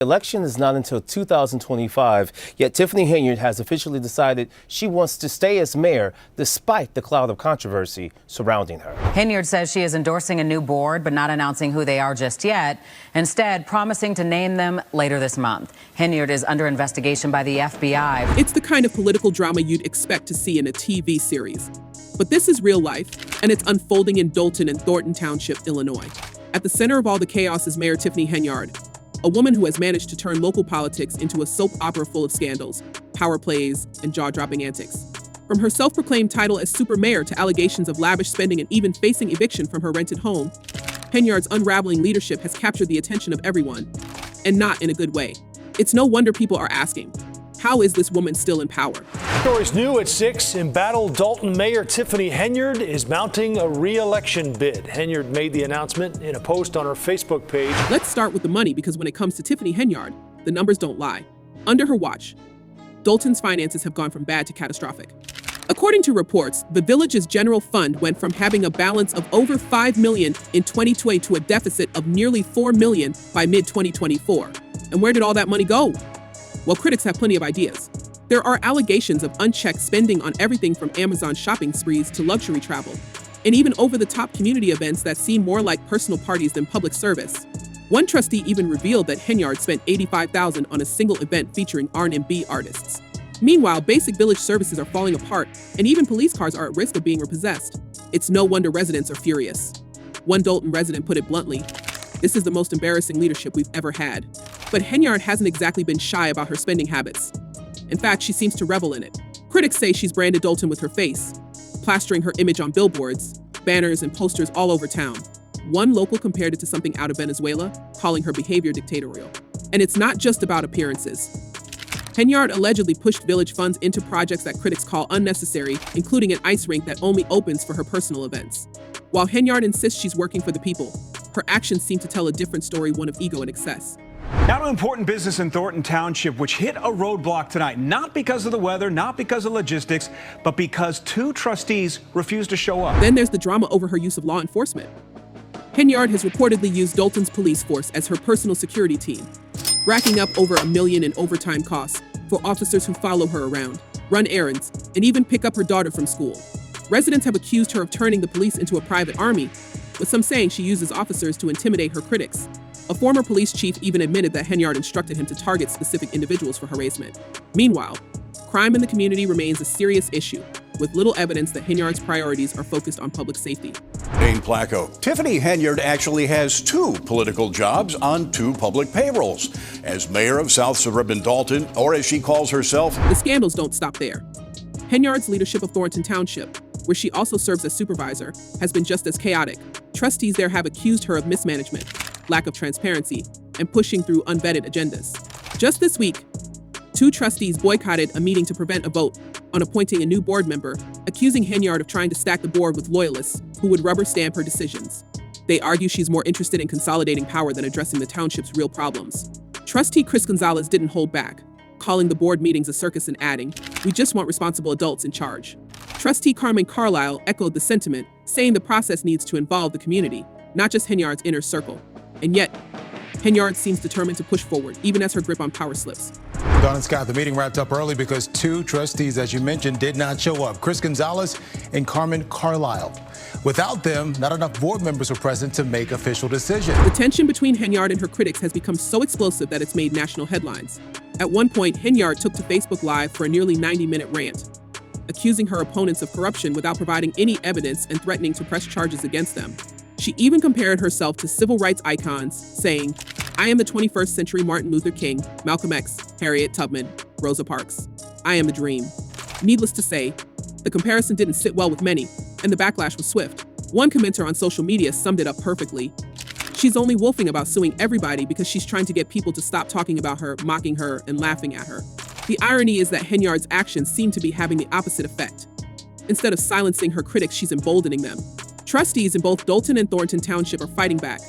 Election is not until 2025, yet Tiffany Henyard has officially decided she wants to stay as mayor despite the cloud of controversy surrounding her. Henyard says she is endorsing a new board, but not announcing who they are just yet, instead promising to name them later this month. Henyard is under investigation by the FBI. It's the kind of political drama you'd expect to see in a TV series. But this is real life, and it's unfolding in Dolton and Thornton Township, Illinois. At the center of all the chaos is Mayor Tiffany Henyard, a woman who has managed to turn local politics into a soap opera full of scandals, power plays, and jaw-dropping antics. From her self-proclaimed title as super mayor to allegations of lavish spending and even facing eviction from her rented home, Henyard's unraveling leadership has captured the attention of everyone, and not in a good way. It's no wonder people are asking, how is this woman still in power? Stories new at 6. Embattled Dolton Mayor Tiffany Henyard is mounting a re-election bid. Henyard made the announcement in a post on her Facebook page. Let's start with the money, because when it comes to Tiffany Henyard, the numbers don't lie. Under her watch, Dolton's finances have gone from bad to catastrophic. According to reports, the village's general fund went from having a balance of over $5 million in 2020 to a deficit of nearly $4 million by mid-2024. And where did all that money go? Well, critics have plenty of ideas. There are allegations of unchecked spending on everything from Amazon shopping sprees to luxury travel, and even over-the-top community events that seem more like personal parties than public service. One trustee even revealed that Henyard spent $85,000 on a single event featuring R&B artists. Meanwhile, basic village services are falling apart, and even police cars are at risk of being repossessed. It's no wonder residents are furious. One Dolton resident put it bluntly, "This is the most embarrassing leadership we've ever had." But Henyard hasn't exactly been shy about her spending habits. In fact, she seems to revel in it. Critics say she's branded Dolton with her face, plastering her image on billboards, banners, and posters all over town. One local compared it to something out of Venezuela, calling her behavior dictatorial. And it's not just about appearances. Henyard allegedly pushed village funds into projects that critics call unnecessary, including an ice rink that only opens for her personal events. While Henyard insists she's working for the people, her actions seem to tell a different story, one of ego and excess. Now to important business in Thornton Township, which hit a roadblock tonight, not because of the weather, not because of logistics, but because 2 trustees refused to show up. Then there's the drama over her use of law enforcement. Henyard has reportedly used Dolton's police force as her personal security team, racking up over $1 million in overtime costs for officers who follow her around, run errands, and even pick up her daughter from school. Residents have accused her of turning the police into a private army, with some saying she uses officers to intimidate her critics. A former police chief even admitted that Henyard instructed him to target specific individuals for harassment. Meanwhile, crime in the community remains a serious issue, with little evidence that Henyard's priorities are focused on public safety. Dane Placco. Tiffany Henyard actually has 2 political jobs on 2 public payrolls. As mayor of South Suburban Dolton, or as she calls herself, the scandals don't stop there. Henyard's leadership of Thornton Township, where she also serves as supervisor, has been just as chaotic. Trustees there have accused her of mismanagement, lack of transparency, and pushing through unvetted agendas. Just this week, 2 trustees boycotted a meeting to prevent a vote on appointing a new board member, accusing Henyard of trying to stack the board with loyalists who would rubber stamp her decisions. They argue she's more interested in consolidating power than addressing the township's real problems. Trustee Chris Gonzalez didn't hold back, calling the board meetings a circus and adding, "We just want responsible adults in charge." Trustee Carmen Carlisle echoed the sentiment, saying the process needs to involve the community, not just Henyard's inner circle. And yet, Henyard seems determined to push forward, even as her grip on power slips. Don and Scott, the meeting wrapped up early because 2 trustees, as you mentioned, did not show up. Chris Gonzalez and Carmen Carlisle. Without them, not enough board members were present to make official decisions. The tension between Henyard and her critics has become so explosive that it's made national headlines. At one point, Henyard took to Facebook Live for a nearly 90-minute rant, accusing her opponents of corruption without providing any evidence and threatening to press charges against them. She even compared herself to civil rights icons, saying, "I am the 21st century Martin Luther King, Malcolm X, Harriet Tubman, Rosa Parks. I am the dream." Needless to say, the comparison didn't sit well with many, and the backlash was swift. One commenter on social media summed it up perfectly. She's only wolfing about suing everybody because she's trying to get people to stop talking about her, mocking her, and laughing at her. The irony is that Henyard's actions seem to be having the opposite effect. Instead of silencing her critics, she's emboldening them. Trustees in both Dolton and Thornton Township are fighting back,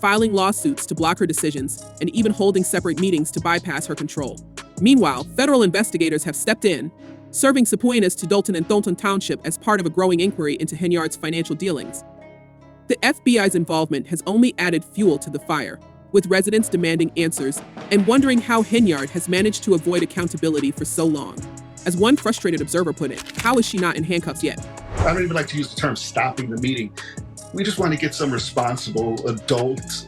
filing lawsuits to block her decisions, and even holding separate meetings to bypass her control. Meanwhile, federal investigators have stepped in, serving subpoenas to Dolton and Thornton Township as part of a growing inquiry into Henyard's financial dealings. The FBI's involvement has only added fuel to the fire, with residents demanding answers and wondering how Henyard has managed to avoid accountability for so long. As one frustrated observer put it, how is she not in handcuffs yet? I don't even like to use the term stopping the meeting. We just want to get some responsible adults,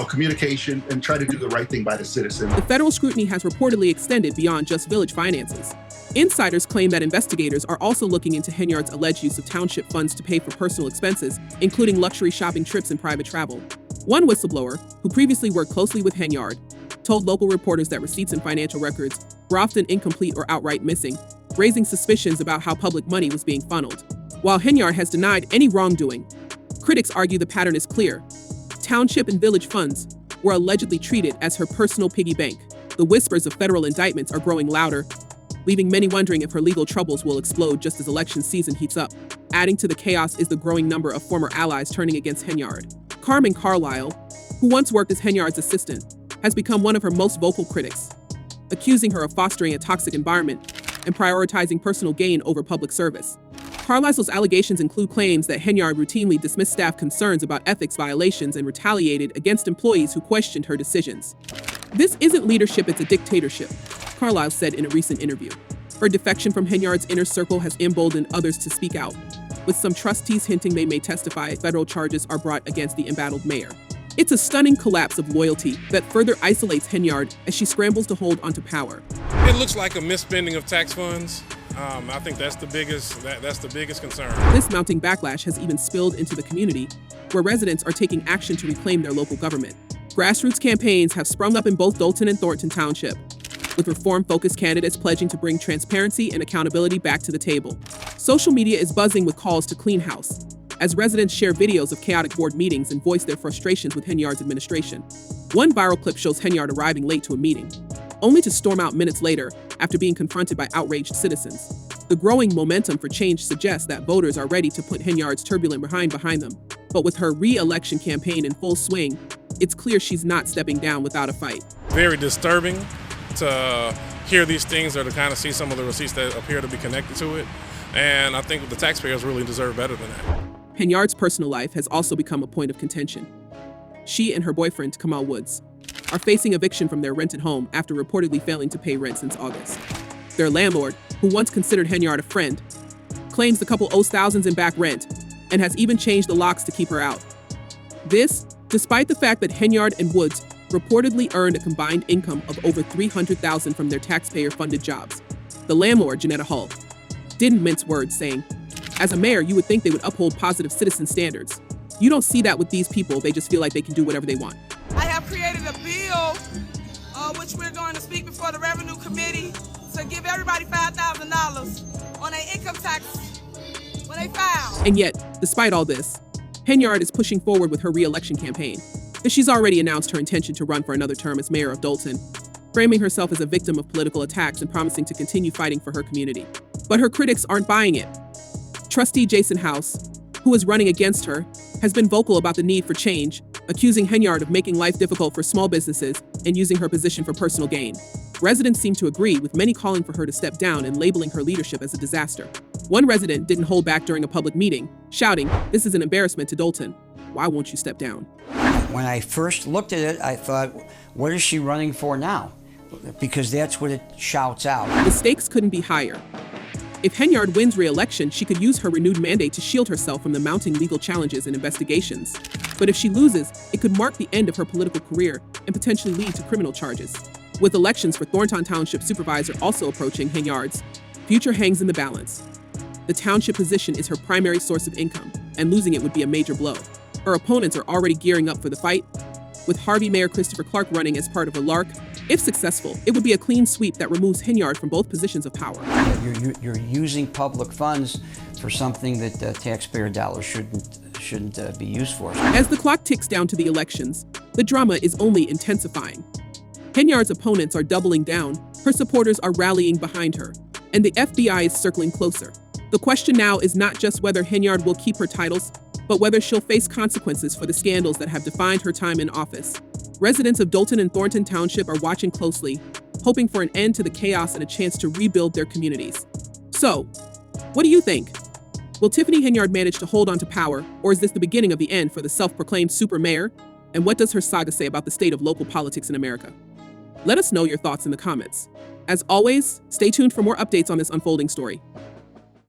communication and try to do the right thing by the citizen. The federal scrutiny has reportedly extended beyond just village finances. Insiders claim that investigators are also looking into Henyard's alleged use of township funds to pay for personal expenses, including luxury shopping trips and private travel. One whistleblower, who previously worked closely with Henyard, told local reporters that receipts and financial records were often incomplete or outright missing, raising suspicions about how public money was being funneled. While Henyard has denied any wrongdoing, critics argue the pattern is clear. Township and village funds were allegedly treated as her personal piggy bank. The whispers of federal indictments are growing louder, leaving many wondering if her legal troubles will explode just as election season heats up. Adding to the chaos is the growing number of former allies turning against Henyard. Carmen Carlisle, who once worked as Henyard's assistant, has become one of her most vocal critics, accusing her of fostering a toxic environment and prioritizing personal gain over public service. Carlisle's allegations include claims that Henyard routinely dismissed staff concerns about ethics violations and retaliated against employees who questioned her decisions. "This isn't leadership, it's a dictatorship," Carlisle said in a recent interview. Her defection from Henyard's inner circle has emboldened others to speak out, with some trustees hinting they may testify if federal charges are brought against the embattled mayor. It's a stunning collapse of loyalty that further isolates Henyard as she scrambles to hold onto power. It looks like a misspending of tax funds. I think that's the biggest concern. This mounting backlash has even spilled into the community, where residents are taking action to reclaim their local government. Grassroots campaigns have sprung up in both Dolton and Thornton Township, with reform-focused candidates pledging to bring transparency and accountability back to the table. Social media is buzzing with calls to clean house, as residents share videos of chaotic board meetings and voice their frustrations with Henyard's administration. One viral clip shows Henyard arriving late to a meeting, only to storm out minutes later after being confronted by outraged citizens. The growing momentum for change suggests that voters are ready to put Henyard's turbulent behind them. But with her re-election campaign in full swing, it's clear she's not stepping down without a fight. Very disturbing to hear these things or to kind of see some of the receipts that appear to be connected to it. And I think the taxpayers really deserve better than that. Henyard's personal life has also become a point of contention. She and her boyfriend, Kamal Woods, are facing eviction from their rented home after reportedly failing to pay rent since August. Their landlord, who once considered Henyard a friend, claims the couple owes thousands in back rent and has even changed the locks to keep her out. This, despite the fact that Henyard and Woods reportedly earned a combined income of over $300,000 from their taxpayer-funded jobs. The landlord, Janetta Hull, didn't mince words, saying, "As a mayor, you would think they would uphold positive citizen standards. You don't see that with these people. They just feel like they can do whatever they want." I have created a bill, which we're going to speak before the Revenue Committee, to give everybody $5,000 on their income tax when they file. And yet, despite all this, Henyard is pushing forward with her re-election campaign. She's already announced her intention to run for another term as mayor of Dolton, framing herself as a victim of political attacks and promising to continue fighting for her community. But her critics aren't buying it. Trustee Jason House, who is running against her, has been vocal about the need for change, accusing Henyard of making life difficult for small businesses and using her position for personal gain. Residents seem to agree, with many calling for her to step down and labeling her leadership as a disaster. One resident didn't hold back during a public meeting, shouting, "This is an embarrassment to Dolton. Why won't you step down?" When I first looked at it, I thought, what is she running for now? Because that's what it shouts out. The stakes couldn't be higher. If Henyard wins re-election, she could use her renewed mandate to shield herself from the mounting legal challenges and investigations. But if she loses, it could mark the end of her political career and potentially lead to criminal charges. With elections for Thornton Township supervisor also approaching, Henyard's future hangs in the balance. The township position is her primary source of income, and losing it would be a major blow. Her opponents are already gearing up for the fight, with Harvey Mayor Christopher Clark running as part of a LARC. If successful, it would be a clean sweep that removes Henyard from both positions of power. You're using public funds for something that taxpayer dollars shouldn't be used for. As the clock ticks down to the elections, the drama is only intensifying. Henyard's opponents are doubling down, her supporters are rallying behind her, and the FBI is circling closer. The question now is not just whether Henyard will keep her titles, but whether she'll face consequences for the scandals that have defined her time in office. Residents of Dolton and Thornton Township are watching closely, hoping for an end to the chaos and a chance to rebuild their communities. So, what do you think? Will Tiffany Henyard manage to hold on to power, or is this the beginning of the end for the self-proclaimed super mayor? And what does her saga say about the state of local politics in America? Let us know your thoughts in the comments. As always, stay tuned for more updates on this unfolding story.